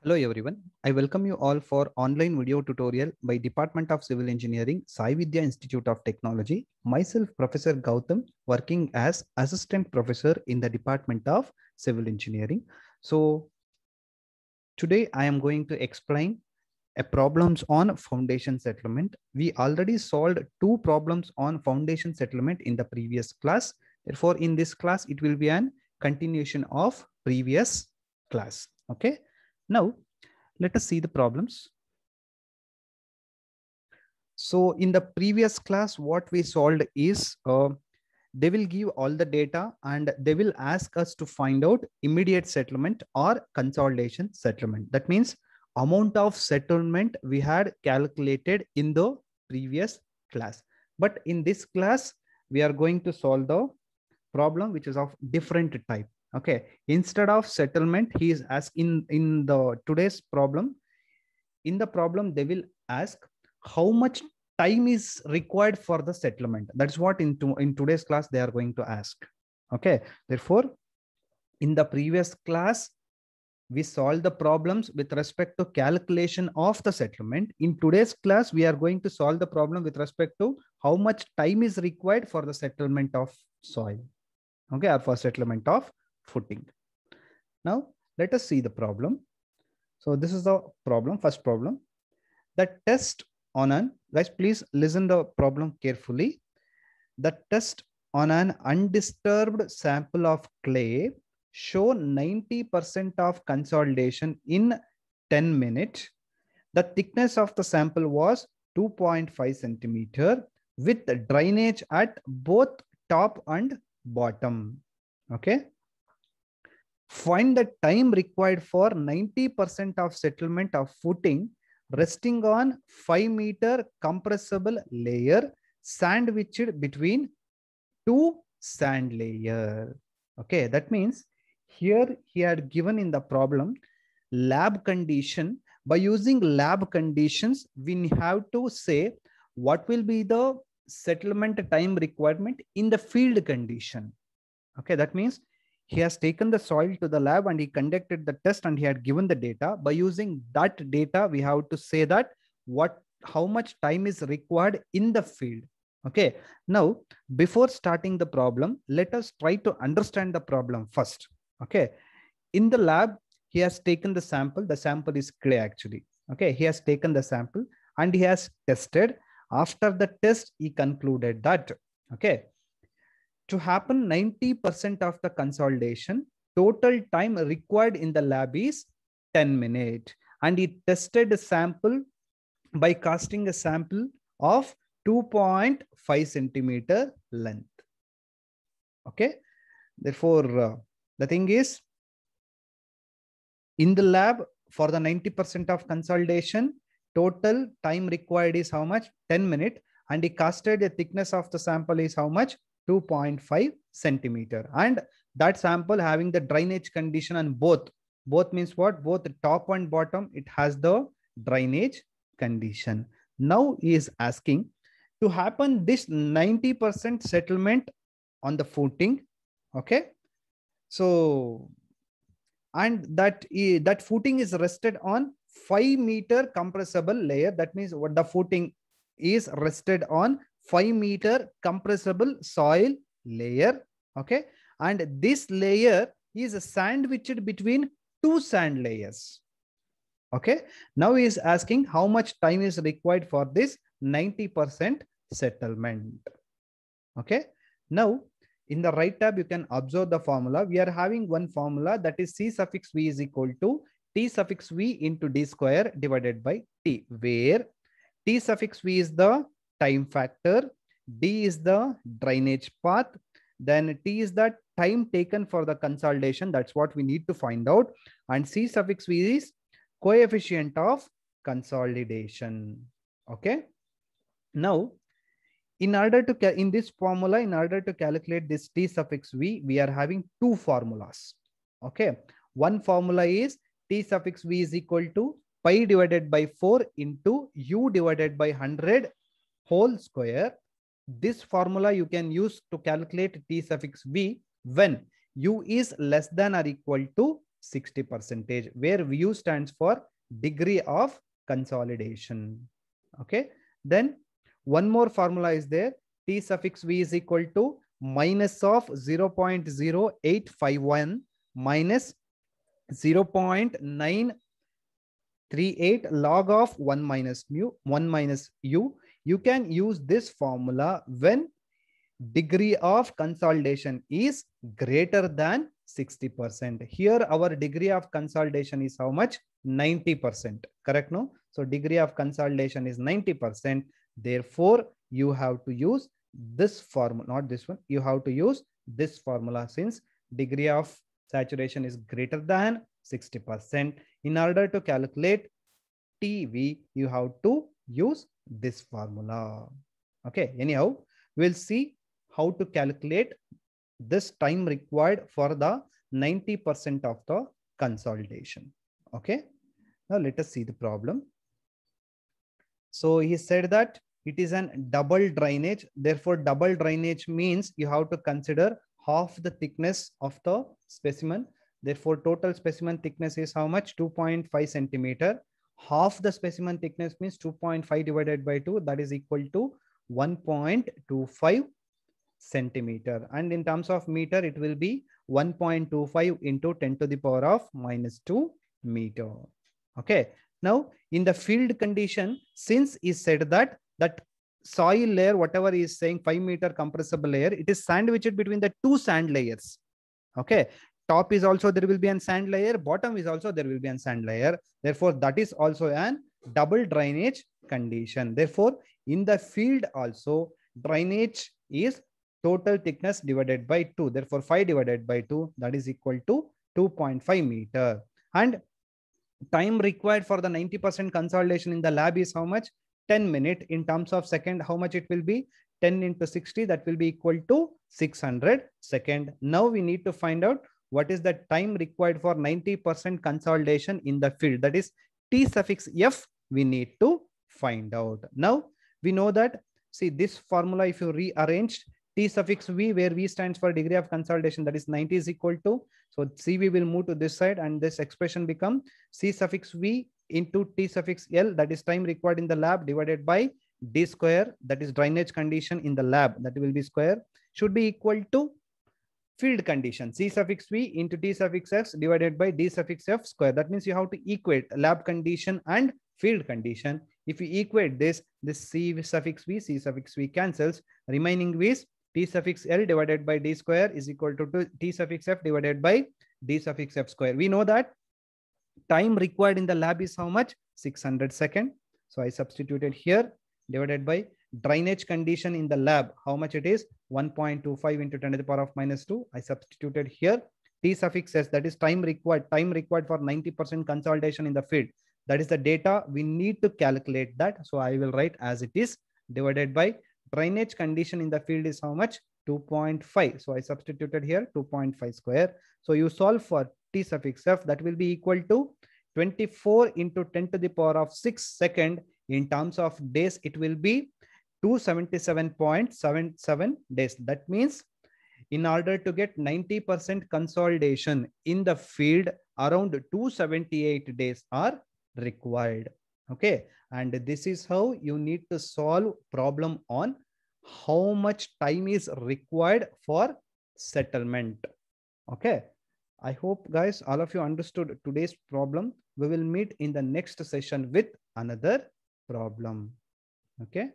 Hello everyone. I welcome you all for online video tutorial by Department of Civil Engineering, Sai Vidya Institute of Technology. Myself, Professor Gautam, working as Assistant Professor in the Department of Civil Engineering. So today I am going to explain a problems on foundation settlement. We already solved two problems on foundation settlement in the previous class. Therefore, in this class, it will be an continuation of previous class. Okay. Now, let us see the problems. So in the previous class, what we solved is they will give all the data and they will ask us to find out immediate settlement or consolidation settlement. That means amount of settlement we had calculated in the previous class. But in this class, we are going to solve the problem which is of different type. Okay. Instead of settlement, he is asking in the today's problem. In the problem, they will ask how much time is required for the settlement. That's what in today's class they are going to ask. Okay. Therefore, in the previous class, we solved the problems with respect to calculation of the settlement. In today's class, we are going to solve the problem with respect to how much time is required for the settlement of soil. Okay, or for settlement of footing. Now, let us see the problem. So this is the problem, first problem. The test on an, guys, please listen the problem carefully. The test on an undisturbed sample of clay show 90% of consolidation in 10 minutes. The thickness of the sample was 2.5 centimeter with drainage at both top and bottom. Okay. Find the time required for 90% of settlement of footing resting on 5-meter compressible layer sandwiched between two sand layer. Okay, that means here he had given in the problem lab condition. By using lab conditions, we have to say what will be the settlement time requirement in the field condition. Okay, that means he has taken the soil to the lab and he conducted the test and he had given the data. By using that data, we have to say that how much time is required in the field. Okay. Now, before starting the problem, let us try to understand the problem first. Okay. In the lab, he has taken the sample. The sample is clay actually. Okay. He has taken the sample and he has tested. After the test, he concluded that, okay, to happen 90% of the consolidation, total time required in the lab is 10 minutes. And he tested a sample by casting a sample of 2.5 centimeter length. Okay. Therefore, the thing is, in the lab for the 90% of consolidation, total time required is how much? 10 minutes. And he casted the thickness of the sample is how much? 2.5 centimeter. And that sample having the drainage condition on both means what? Both the top and bottom, it has the drainage condition. Now he is asking to happen this 90% settlement on the footing. Okay. So, and that footing is rested on 5-meter compressible layer. That means what the footing is rested on 5-meter compressible soil layer. Okay. And this layer is sandwiched between two sand layers. Okay. Now he is asking how much time is required for this 90% settlement. Okay. Now, in the right tab, you can observe the formula. We are having one formula, that is C suffix V is equal to T suffix V into D square divided by T, where T suffix V is the time factor, D is the drainage path, then T is the time taken for the consolidation. That's what we need to find out. And C suffix V is coefficient of consolidation. Okay. Now, in this formula, in order to calculate this T suffix V, we are having two formulas. Okay. One formula is T suffix V is equal to pi divided by 4 into U divided by 100 whole square. This formula you can use to calculate T suffix V when U is less than or equal to 60%, where U stands for degree of consolidation. Okay. Then one more formula is there. T suffix V is equal to minus of 0.0851 minus 0.938 log of 1 minus U. You can use this formula when degree of consolidation is greater than 60%. Here our degree of consolidation is how much? 90%. Correct? No? So degree of consolidation is 90%. Therefore, you have to use this formula, not this one. You have to use this formula since degree of saturation is greater than 60%. In order to calculate TV, you have to use this formula. Okay. Anyhow, we'll see how to calculate this time required for the 90% of the consolidation. Okay. Now let us see the problem. So he said that it is an double drainage. Therefore, double drainage means you have to consider half the thickness of the specimen. Therefore, total specimen thickness is how much? 2.5 centimeter. Half the specimen thickness means 2.5 divided by 2. That is equal to 1.25 centimeter. And in terms of meter, it will be 1.25 into 10 to the power of minus 2 meter. Okay. Now, in the field condition, since is said that soil layer, whatever is saying 5 meter compressible layer, it is sandwiched between the two sand layers. Okay. Top is also there will be a sand layer. Bottom is also there will be a sand layer. Therefore, that is also an double drainage condition. Therefore, in the field also, drainage is total thickness divided by 2. Therefore, 5 divided by 2, that is equal to 2.5 meter. And time required for the 90% consolidation in the lab is how much? 10 minutes. In terms of second, how much it will be? 10 into 60, that will be equal to 600 seconds. Now we need to find out what is the time required for 90% consolidation in the field. That is T suffix F we need to find out. Now we know that, see this formula, if you rearranged, T suffix V, where V stands for degree of consolidation, that is 90 is equal to, so CV will move to this side and this expression become C suffix V into T suffix L, that is time required in the lab, divided by D square, that is drainage condition in the lab, that will be square, should be equal to field condition C suffix V into T suffix F divided by D suffix F square. That means you have to equate lab condition and field condition. If you equate this C suffix V cancels, remaining is T suffix L divided by D square is equal to T suffix F divided by D suffix F square. We know that time required in the lab is how much? 600 seconds. So I substituted here, divided by drainage condition in the lab, how much it is? 1.25 into 10 to the power of minus 2. I substituted here T suffix S, that is time required for 90% consolidation in the field. That is the data we need to calculate that. So I will write as it is, divided by drainage condition in the field is how much? 2.5. So I substituted here 2.5 square. So you solve for T suffix F, that will be equal to 24 into 10 to the power of 6 second. In terms of days, it will be 277.77 days. That means in order to get 90% consolidation in the field, around 278 days are required. Okay. And this is how you need to solve problem on how much time is required for settlement. Okay. I hope guys, all of you understood today's problem. We will meet in the next session with another problem. Okay.